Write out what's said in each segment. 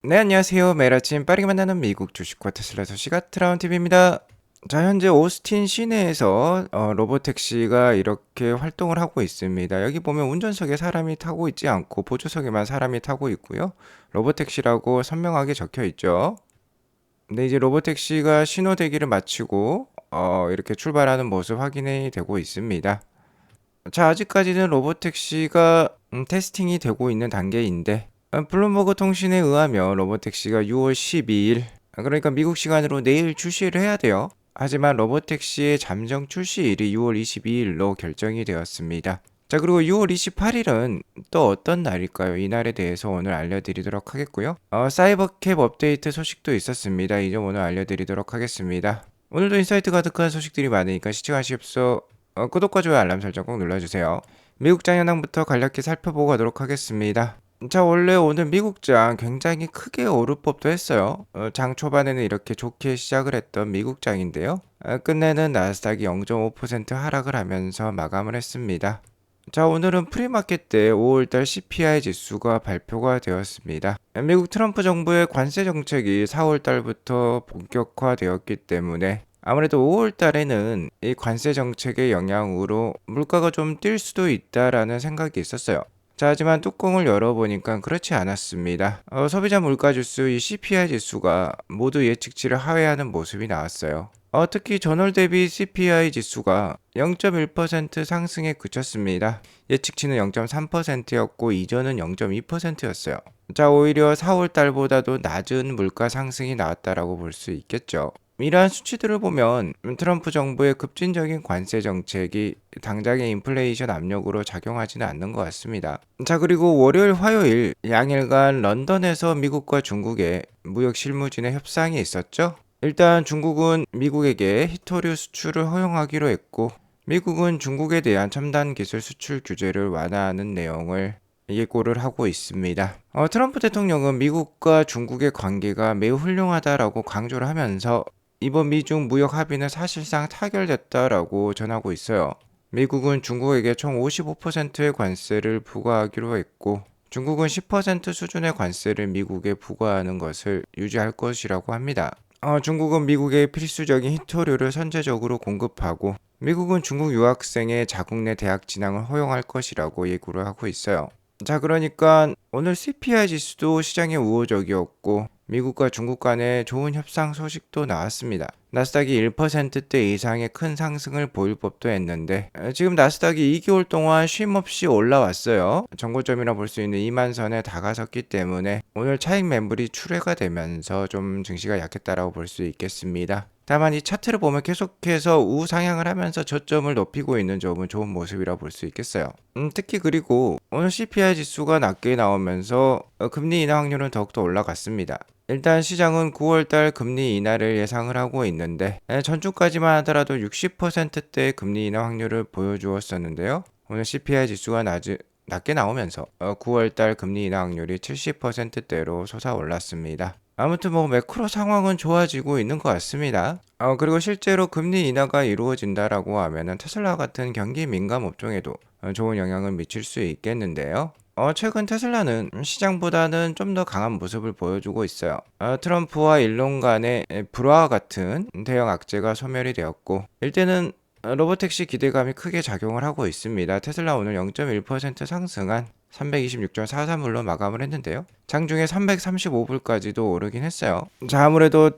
네, 안녕하세요. 매일 아침 빠르게 만나는 미국 주식과 테슬라 소식가 트라운TV입니다. 자, 현재 오스틴 시내에서 로보택시가 이렇게 활동을 하고 있습니다. 여기 보면 운전석에 사람이 타고 있지 않고 보조석에만 사람이 타고 있고요. 로보택시라고 선명하게 적혀 있죠. 근데 이제 로보택시가 신호 대기를 마치고 이렇게 출발하는 모습 확인이 되고 있습니다. 자, 아직까지는 로보택시가 테스팅이 되고 있는 단계인데 블룸버그 통신에 의하면 로보택시가 6월 12일, 그러니까 미국 시간으로 내일 출시를 해야 돼요. 하지만 로보택시의 잠정 출시일이 6월 22일로 결정이 되었습니다. 자, 그리고 6월 28일은 또 어떤 날일까요? 이 날에 대해서 오늘 알려드리도록 하겠고요. 사이버캡 업데이트 소식도 있었습니다. 이 점 오늘 알려드리도록 하겠습니다. 오늘도 인사이트 가득한 소식들이 많으니까 시청하십시오. 구독과 좋아요 알람 설정 꼭 눌러주세요. 미국장 현황부터 간략히 살펴보고 가도록 하겠습니다. 자, 원래 오늘 미국장 굉장히 크게 오를 법도 했어요. 장 초반에는 이렇게 좋게 시작을 했던 미국장인데요. 끝내는 나스닥이 0.5% 하락을 하면서 마감을 했습니다. 자, 오늘은 프리마켓 때 5월달 CPI 지수가 발표가 되었습니다. 미국 트럼프 정부의 관세 정책이 4월달부터 본격화되었기 때문에 아무래도 5월달에는 이 관세 정책의 영향으로 물가가 좀 뛸 수도 있다라는 생각이 있었어요. 자, 하지만 뚜껑을 열어보니까 그렇지 않았습니다. 소비자 물가 지수, 이 CPI 지수가 모두 예측치를 하회하는 모습이 나왔어요. 특히 전월 대비 CPI 지수가 0.1% 상승에 그쳤습니다. 예측치는 0.3%였고 이전은 0.2%였어요. 자, 오히려 4월 달보다도 낮은 물가 상승이 나왔다라고 볼 수 있겠죠. 이러한 수치들을 보면 트럼프 정부의 급진적인 관세 정책이 당장의 인플레이션 압력으로 작용하지는 않는 것 같습니다. 자, 그리고 월요일, 화요일 양일간 런던에서 미국과 중국의 무역 실무진의 협상이 있었죠. 일단 중국은 미국에게 히토류 수출을 허용하기로 했고, 미국은 중국에 대한 첨단 기술 수출 규제를 완화하는 내용을 예고를 하고 있습니다. 트럼프 대통령은 미국과 중국의 관계가 매우 훌륭하다라고 강조를 하면서 이번 미중 무역 합의는 사실상 타결됐다라고 전하고 있어요. 미국은 중국에게 총 55%의 관세를 부과하기로 했고, 중국은 10% 수준의 관세를 미국에 부과하는 것을 유지할 것이라고 합니다. 중국은 미국에 필수적인 히토류를 선제적으로 공급하고, 미국은 중국 유학생의 자국 내 대학 진학을 허용할 것이라고 예고를 하고 있어요. 자, 그러니까 오늘 CPI 지수도 시장에 우호적이었고 미국과 중국 간의 좋은 협상 소식도 나왔습니다. 나스닥이 1%대 이상의 큰 상승을 보일 법도 했는데 지금 나스닥이 2개월 동안 쉼없이 올라왔어요. 정고점이라 볼 수 있는 2만 선에 다가섰기 때문에 오늘 차익 매물이 출회가 되면서 좀 증시가 약했다라고 볼 수 있겠습니다. 다만 이 차트를 보면 계속해서 우상향을 하면서 저점을 높이고 있는 점은 좋은 모습이라 볼 수 있겠어요. 특히 그리고 오늘 CPI 지수가 낮게 나오면서 금리 인하 확률은 더욱더 올라갔습니다. 일단 시장은 9월달 금리 인하를 예상을 하고 있는데 전주까지만 하더라도 60%대의 금리 인하 확률을 보여주었었는데요. 오늘 CPI 지수가 낮게 나오면서 9월달 금리 인하 확률이 70%대로 솟아올랐습니다. 아무튼 뭐 매크로 상황은 좋아지고 있는 것 같습니다. 그리고 실제로 금리 인하가 이루어진다라고 하면은 테슬라 같은 경기 민감 업종에도 좋은 영향을 미칠 수 있겠는데요. 최근 테슬라는 시장보다는 좀 더 강한 모습을 보여주고 있어요. 트럼프와 일론 간의 불화와 같은 대형 악재가 소멸이 되었고, 일대는 로보택시 기대감이 크게 작용을 하고 있습니다. 테슬라 오늘 0.1% 상승한 326.43불로 마감을 했는데요. 장중에 335불까지도 오르긴 했어요. 자, 아무래도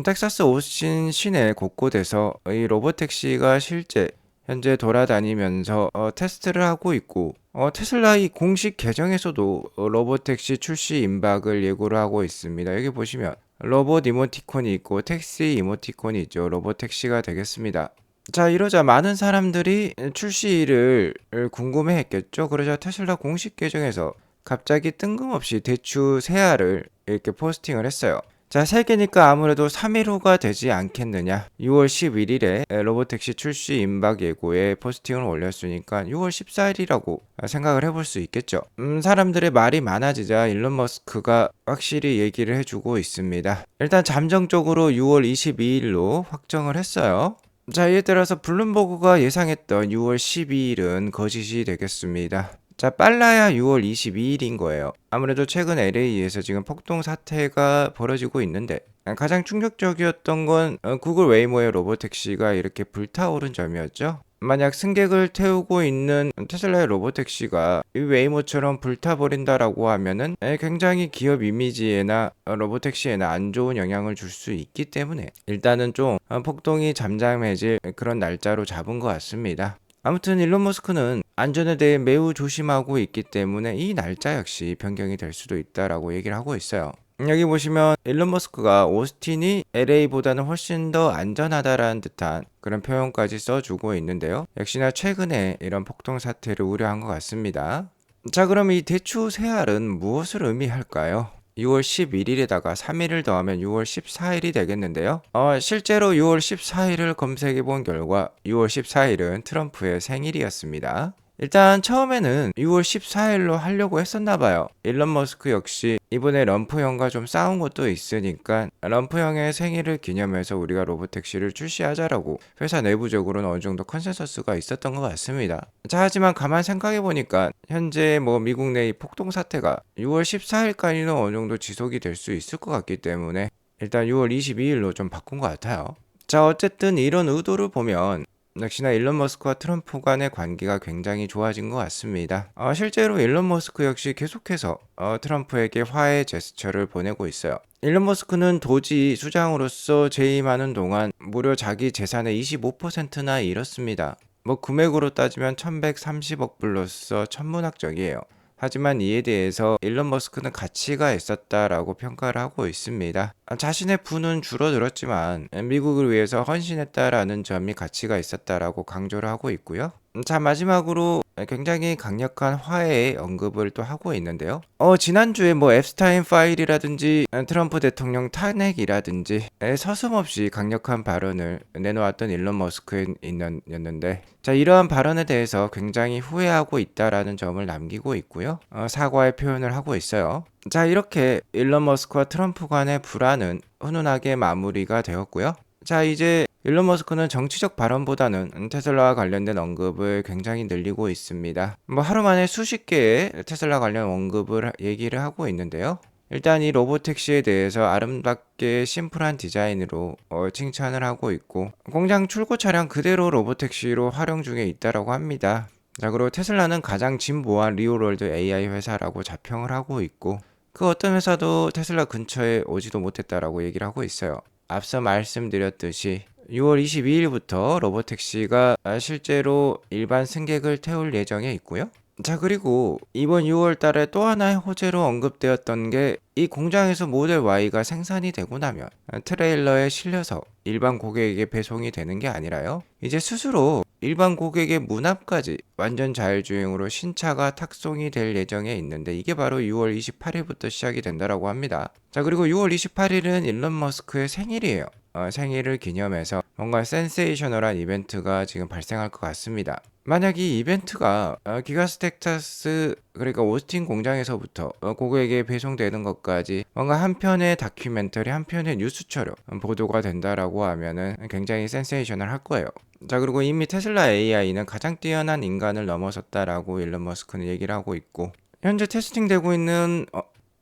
텍사스 오스틴 시내 곳곳에서 이 로보택시가 실제 현재 돌아다니면서 테스트를 하고 있고, 테슬라 이 공식 계정에서도 로보택시 출시 임박을 예고를 하고 있습니다. 여기 보시면 로봇 이모티콘이 있고 택시 이모티콘이 있죠. 로보택시가 되겠습니다. 자, 이러자 많은 사람들이 출시일을 궁금해 했겠죠. 그러자 테슬라 공식 계정에서 갑자기 뜬금없이 대추 새알을 이렇게 포스팅을 했어요. 자, 세 개니까 아무래도 3일 후가 되지 않겠느냐. 6월 11일에 로보택시 출시 임박 예고에 포스팅을 올렸으니까 6월 14일이라고 생각을 해볼 수 있겠죠. 사람들의 말이 많아지자 일론 머스크가 확실히 얘기를 해주고 있습니다. 일단 잠정적으로 6월 22일로 확정을 했어요. 자, 이에 따라서 블룸버그가 예상했던 6월 12일은 거짓이 되겠습니다. 자, 빨라야 6월 22일인 거예요. 아무래도 최근 LA에서 지금 폭동 사태가 벌어지고 있는데 가장 충격적이었던 건 구글 웨이모의 로보택시가 이렇게 불타오른 점이었죠. 만약 승객을 태우고 있는 테슬라의 로보택시가 이 웨이모처럼 불타버린다라고 하면은 굉장히 기업 이미지에나 로보택시에나 안 좋은 영향을 줄 수 있기 때문에 일단은 좀 폭동이 잠잠해질 그런 날짜로 잡은 것 같습니다. 아무튼 일론 머스크는 안전에 대해 매우 조심하고 있기 때문에 이 날짜 역시 변경이 될 수도 있다라고 얘기를 하고 있어요. 여기 보시면 일론 머스크가 오스틴이 LA보다는 훨씬 더 안전하다라는 듯한 그런 표현까지 써주고 있는데요. 역시나 최근에 이런 폭동 사태를 우려한 것 같습니다. 자, 그럼 이 대추 새알은 무엇을 의미할까요? 6월 11일에다가 3일을 더하면 6월 14일이 되겠는데요. 실제로 6월 14일을 검색해 본 결과 6월 14일은 트럼프의 생일이었습니다. 일단 처음에는 6월 14일로 하려고 했었나 봐요. 일론 머스크 역시 이번에 럼프 형과 좀 싸운 것도 있으니까 럼프 형의 생일을 기념해서 우리가 로보택시를 출시하자라고 회사 내부적으로는 어느 정도 컨센서스가 있었던 것 같습니다. 자, 하지만 가만 생각해 보니까 현재 뭐 미국 내 이 폭동 사태가 6월 14일까지는 어느 정도 지속이 될 수 있을 것 같기 때문에 일단 6월 22일로 좀 바꾼 것 같아요. 자, 어쨌든 이런 의도를 보면 역시나 일론 머스크와 트럼프 간의 관계가 굉장히 좋아진 것 같습니다. 실제로 일론 머스크 역시 계속해서 트럼프에게 화해 제스처를 보내고 있어요. 일론 머스크는 도지 수장으로서 재임하는 동안 무려 자기 재산의 25%나 잃었습니다. 뭐 금액으로 따지면 1130억 불로서 천문학적이에요. 하지만 이에 대해서 일론 머스크는 가치가 있었다라고 평가를 하고 있습니다. 자신의 부는 줄어들었지만 미국을 위해서 헌신했다라는 점이 가치가 있었다라고 강조를 하고 있고요. 자, 마지막으로 굉장히 강력한 화해의 언급을 또 하고 있는데요. 지난주에 뭐 앱스타인 파일이라든지 트럼프 대통령 탄핵이라든지 서슴없이 강력한 발언을 내놓았던 일론 머스크였는데, 자, 이러한 발언에 대해서 굉장히 후회하고 있다라는 점을 남기고 있고요. 사과의 표현을 하고 있어요. 자, 이렇게 일론 머스크와 트럼프 간의 불화는 훈훈하게 마무리가 되었고요. 자, 이제 일론 머스크는 정치적 발언보다는 테슬라와 관련된 언급을 굉장히 늘리고 있습니다. 뭐 하루 만에 수십 개의 테슬라 관련 언급을 얘기를 하고 있는데요. 일단 이 로보택시에 대해서 아름답게 심플한 디자인으로 칭찬을 하고 있고, 공장 출고 차량 그대로 로보택시로 활용 중에 있다라고 합니다. 자, 그리고 테슬라는 가장 진보한 리얼월드 AI 회사라고 자평을 하고 있고, 그 어떤 회사도 테슬라 근처에 오지도 못했다라고 얘기를 하고 있어요. 앞서 말씀드렸듯이 6월 22일부터 로보택시가 실제로 일반 승객을 태울 예정에 있고요. 자, 그리고 이번 6월 달에 또 하나의 호재로 언급되었던 게 이 공장에서 모델 Y가 생산이 되고 나면 트레일러에 실려서 일반 고객에게 배송이 되는 게 아니라요, 이제 스스로 일반 고객의 문 앞까지 완전 자율주행으로 신차가 탁송이 될 예정에 있는데, 이게 바로 6월 28일부터 시작이 된다라고 합니다. 자, 그리고 6월 28일은 일론 머스크의 생일이에요. 생일을 기념해서 뭔가 센세이셔널한 이벤트가 지금 발생할 것 같습니다. 만약 이 이벤트가 기가스 텍사스, 그러니까 오스틴 공장에서부터 고객에게 배송되는 것까지 뭔가 한 편의 다큐멘터리, 한 편의 뉴스처럼 보도가 된다라고 하면은 굉장히 센세이셔널 할 거예요. 자, 그리고 이미 테슬라 AI는 가장 뛰어난 인간을 넘어섰다라고 일론 머스크는 얘기를 하고 있고, 현재 테스팅되고 있는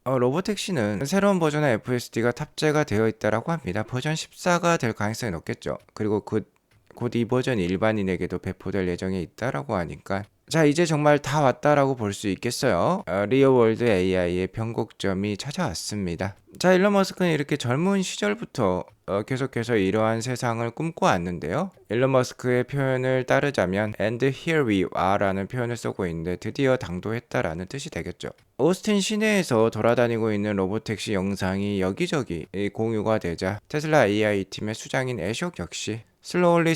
로보택시는 새로운 버전의 FSD가 탑재가 되어 있다라고 합니다. 버전 14가 될 가능성이 높겠죠. 그리고 곧 이 버전이 일반인에게도 배포될 예정에 있다라고 하니까, 자, 이제 정말 다 왔다라고 볼 수 있겠어요. 리얼월드 AI의 변곡점이 찾아왔습니다. 자, 일론 머스크는 이렇게 젊은 시절부터 계속해서 이러한 세상을 꿈꿔왔는데요. 일론 머스크의 표현을 따르자면 And here we are라는 표현을 쓰고 있는데, 드디어 당도했다라는 뜻이 되겠죠. 오스틴 시내에서 돌아다니고 있는 로보택시 영상이 여기저기 공유가 되자 테슬라 AI 팀의 수장인 애숍 역시 slowly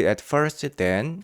at first then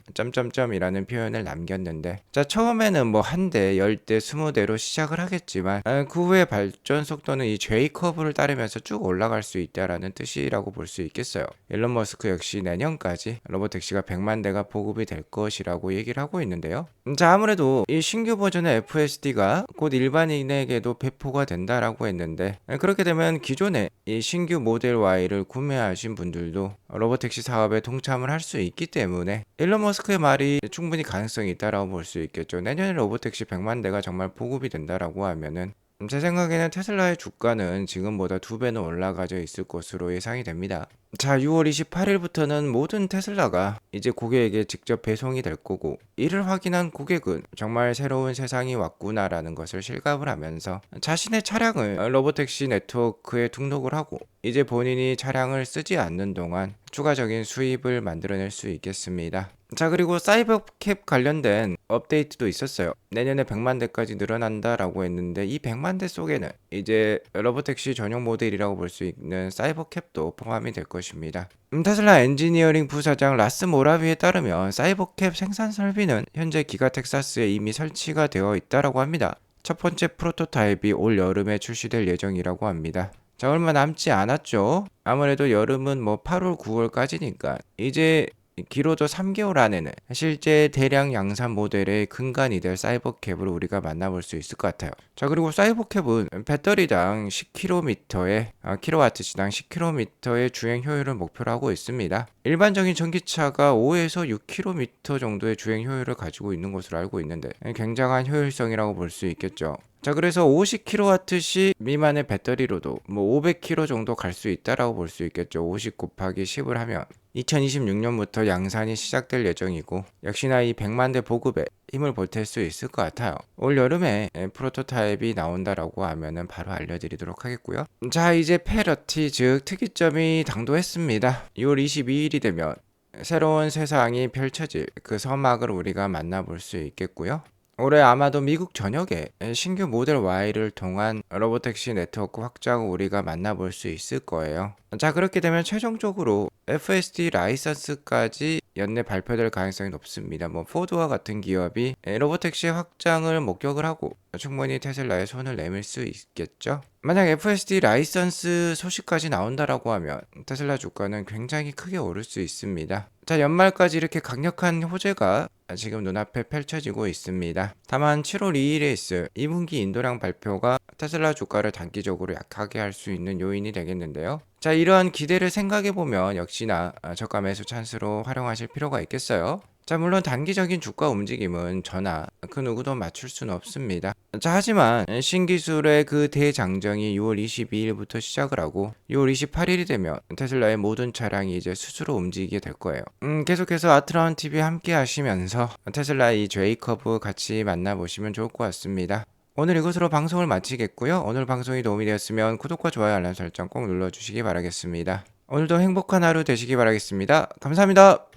이라는 표현을 남겼는데, 자, 처음에는 뭐 한 대, 10대, 20대로 시작을 하겠지만 그 후에 발전 속도는 이 J 커브를 따르면서 쭉 올라갈 수 있다라는 뜻이라고 볼 수 있겠어요. 일론 머스크 역시 내년까지 로보택시가 100만 대가 보급이 될 것이라고 얘기를 하고 있는데요. 자, 아무래도 이 신규 버전의 FSD가 곧 일반인에게도 배포가 된다라고 했는데, 그렇게 되면 기존에 이 신규 모델 Y를 구매하신 분들도 로보택시 사업 사업에 동참을 할 수 있기 때문에 일론 머스크의 말이 충분히 가능성이 있다라고 볼 수 있겠죠. 내년에 로보택시 100만 대가 정말 보급이 된다라고 하면은 제 생각에는 테슬라의 주가는 지금보다 2배는 올라가져 있을 것으로 예상이 됩니다. 자, 6월 28일부터는 모든 테슬라가 이제 고객에게 직접 배송이 될 거고, 이를 확인한 고객은 정말 새로운 세상이 왔구나라는 것을 실감을 하면서 자신의 차량을 로보택시 네트워크에 등록을 하고 이제 본인이 차량을 쓰지 않는 동안 추가적인 수입을 만들어낼 수 있겠습니다. 자, 그리고 사이버캡 관련된 업데이트도 있었어요. 내년에 100만 대까지 늘어난다라고 했는데 이 100만 대 속에는 이제 로보택시 전용 모델이라고 볼 수 있는 사이버캡도 포함이 될 것입니다. 테슬라 엔지니어링 부사장 라스 모라비에 따르면 사이버캡 생산 설비는 현재 기가 텍사스에 이미 설치가 되어 있다라고 합니다. 첫 번째 프로토타입이 올 여름에 출시될 예정이라고 합니다. 자, 얼마 남지 않았죠. 아무래도 여름은 뭐 8월, 9월까지니까 이제 길어도 3개월 안에는 실제 대량 양산 모델의 근간이 될 사이버캡을 우리가 만나볼 수 있을 것 같아요. 자, 그리고 사이버캡은 배터리당 10km의 킬로와트시당 10km의 주행 효율을 목표로 하고 있습니다. 일반적인 전기차가 5에서 6km 정도의 주행 효율을 가지고 있는 것으로 알고 있는데 굉장한 효율성이라고 볼 수 있겠죠. 자, 그래서 50kWh 미만의 배터리로도 뭐 500km 정도 갈 수 있다라고 볼 수 있겠죠. 50 곱하기 10을 하면 2026년부터 양산이 시작될 예정이고, 역시나 이 100만 대 보급에 힘을 보탤 수 있을 것 같아요. 올 여름에 프로토타입이 나온다라고 하면은 바로 알려드리도록 하겠고요. 자, 이제 페러티 즉 특이점이 당도했습니다. 6월 22일이 되면 새로운 세상이 펼쳐질 그 서막을 우리가 만나볼 수 있겠고요. 올해 아마도 미국 전역에 신규 모델 Y를 통한 로보택시 네트워크 확장을 우리가 만나볼 수 있을 거예요. 자, 그렇게 되면 최종적으로 FSD 라이선스까지 연내 발표될 가능성이 높습니다. 뭐 포드와 같은 기업이 로보택시 확장을 목격을 하고 충분히 테슬라에 손을 내밀 수 있겠죠. 만약 FSD 라이선스 소식까지 나온다라고 하면 테슬라 주가는 굉장히 크게 오를 수 있습니다. 자, 연말까지 이렇게 강력한 호재가 지금 눈앞에 펼쳐지고 있습니다. 다만 7월 2일에 있을 2분기 인도량 발표가 테슬라 주가를 단기적으로 약하게 할 수 있는 요인이 되겠는데요. 자, 이러한 기대를 생각해보면 역시나 저가 매수 찬스로 활용하실 필요가 있겠어요. 자, 물론 단기적인 주가 움직임은 저나 그 누구도 맞출 수는 없습니다. 자, 하지만 신기술의 그 대장정이 6월 22일부터 시작을 하고 6월 28일이 되면 테슬라의 모든 차량이 이제 스스로 움직이게 될 거예요. 계속해서 아트라운 TV 함께 하시면서 테슬라의 이 J커브 같이 만나보시면 좋을 것 같습니다. 오늘 이것으로 방송을 마치겠고요. 오늘 방송이 도움이 되었으면 구독과 좋아요 알람 설정 꼭 눌러주시기 바라겠습니다. 오늘도 행복한 하루 되시기 바라겠습니다. 감사합니다.